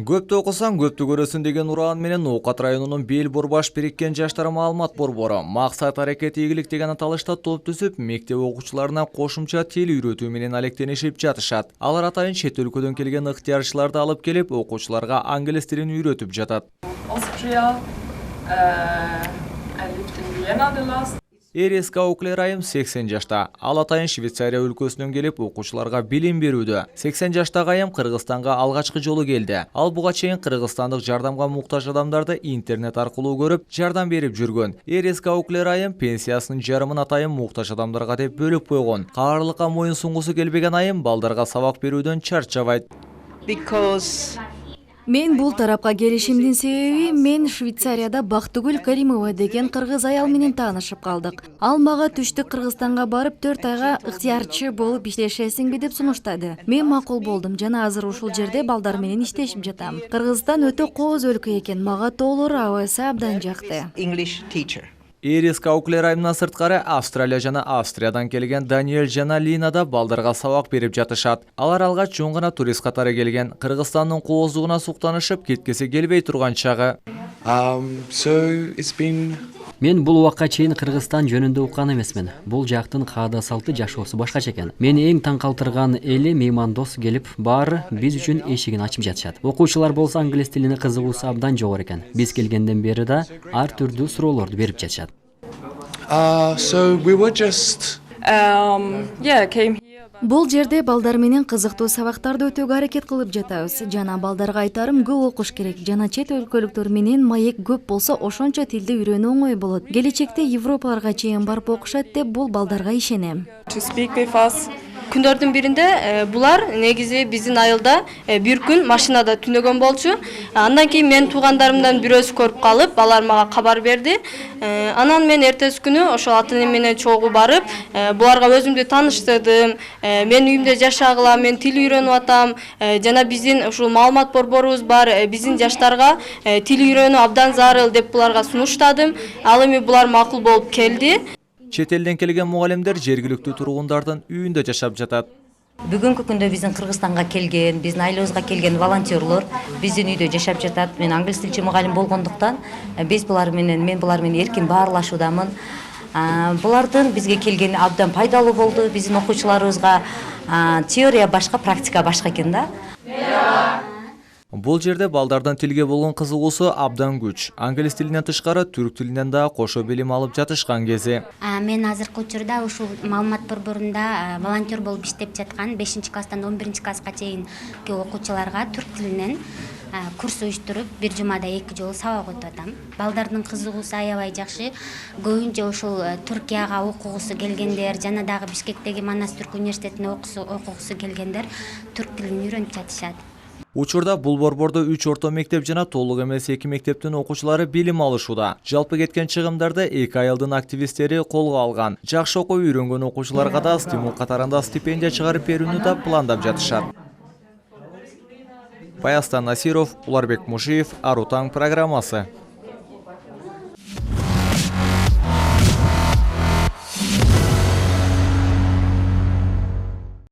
Көптү окусаң, көптү көрөсүн деген ураан менен Оокат районунун Бел Борбаш бириккен жаштар маалымат борбору максат аракет ийгилик деген аталышта топ түзүп, мектеп окуучуларына кошумча тил үйрөтүү менен алектенишип жатышат. Алар атайын чет өлкөдөн келген ыктыярчыларды алып келип, окуучуларга англис тилин үйрөтүп жатат. Эрис Кауклер айым 80 жашта. Ал атайын Швейцария өлкөсүнөн келип, окуучуларга билим берүүдө. 80 жаштагы айым Кыргызстанга алгачкы жолу келди. Ал буга чейин кыргызстандык жардамга муктаж адамдарды интернет аркылуу көрүп, жардам берип жүргөн. Эрис Кауклер айым пенсиясынын жарымын атайын муктаж адамдарга деп бөлүп койгон. Каарлыкка моюн сунгусу келбеген айым балдарга сабак берүүдөн чарчабайт. Мен бул тарапка келишимдин себеби мен Швейцарияда Бактыгүл Каримова деген кыргыз аял менен таанышып калдык. Ал мага түштүк Кыргызстанга барып 4 айга ыктыярчы болуп иштешесиңби деп сунуштады. Мен макул болдум жана азыр ушул жерде балдар менен иштешип жатам. Кыргызстан өтө кооз өлкө экен, мага толур абасы абдан жакты. Эрис Кауклер айымдан сырткары Австралия жана Австриядан келген Даниэль жана Лина да балдарга сабак берип жатышат. Алар алгач чоң гана турист катары келген. Кыргызстандын кооздугуна суктанышып, кеткиси келбей турган чагы. Мен бул убакка чейин Кыргызстан жөнүндө уккан эмесмин. Бул жактын каада салты жашоосу башкача экен. Мени эң таң калтырган эли меймандос келип, баары биз үчүн эшигин ачып жатышат. Окуучулар болсо англис тилине кызыгуусу абдан жогору экен. Биз келгенден бери да ар түрдүү суроолорду берип жатышат. Бул жерде балдар менен кызыктуу сабактарды өтүүгө аракет кылып жатабыз. Жана балдарга айтарым көп окуш керек. Жана чет өлкөлүктөр менен маек көп болсо ошончо тилди үйрөнүү оңой болот. Келечекте Европаларга чейин барып окушат деп бул балдарга ишенем. Күндөрдүн биринде булар негизи биздин айылда бир күн машинада түнөгөн болчу. Андан кийин мен туугандарымдан бирөөсү көрүп калып, алар мага кабар берди. Анан мен эртеси күнү ошол ата-энем менен чогуу барып, буларга өзүмдү тааныштырдым. Мен үйүмдө жашагыла, мен тил үйрөнүп атам. Жана биздин ушул маалымат борборубуз бар, биздин жаштарга тил үйрөнүү абдан зарыл деп буларга сунуштадым. Ал эми булар макул болуп келди. Чет элден келген мугалимдер жергиликтүү тургундардын үйүндө жашап жатат. Бүгүнкү күндө биздин Кыргызстанга келген, биздин айылыбызга келген волонтерлор биздин үйдө жашап жатат. Мен англис тилчи мугалим болгондуктан, мен булар менен эркин баарлашуудамын. Булардын бизге келгени абдан пайдалуу болду. Биздин окуучуларыбызга теория башка, практика башка экен да. Бул жерде балдардын тилге болгон кызыгуусу абдан күч. Англис тилинен тышкары түрк тилинен да кошо билим алып жатышкан кези. Мен азыркы учурда ушул маалымат борборунда волонтер болуп иштеп жаткан 5-класстан 11-класска чейинки окуучуларга түрк тилинен курс уюштуруп, бир жумада 2 жолу сабак өтүп атам. Балдардын кызыгуусу аябай жакшы. Көбүнчө ушул Түркияга окугусу келгендер, жана дагы Бишкектеги Манас түрк университетине окугусу келгендер түрк тилин үйрөнүп жатышат. Учурда бул борбордо 3 орто мектеп жана толук эмес 2 мектептин окуучулары билим алышууда. Жалпы кеткен чыгымдарды 2 айылдын активисттери колго алган. Жакшы окуп үйрөнгөн окуучуларга да стимул катарында стипендия чыгарып берүүнү да пландап жатышат. Баястан Насиров, Уларбек Мушиев, Ару таң программасы.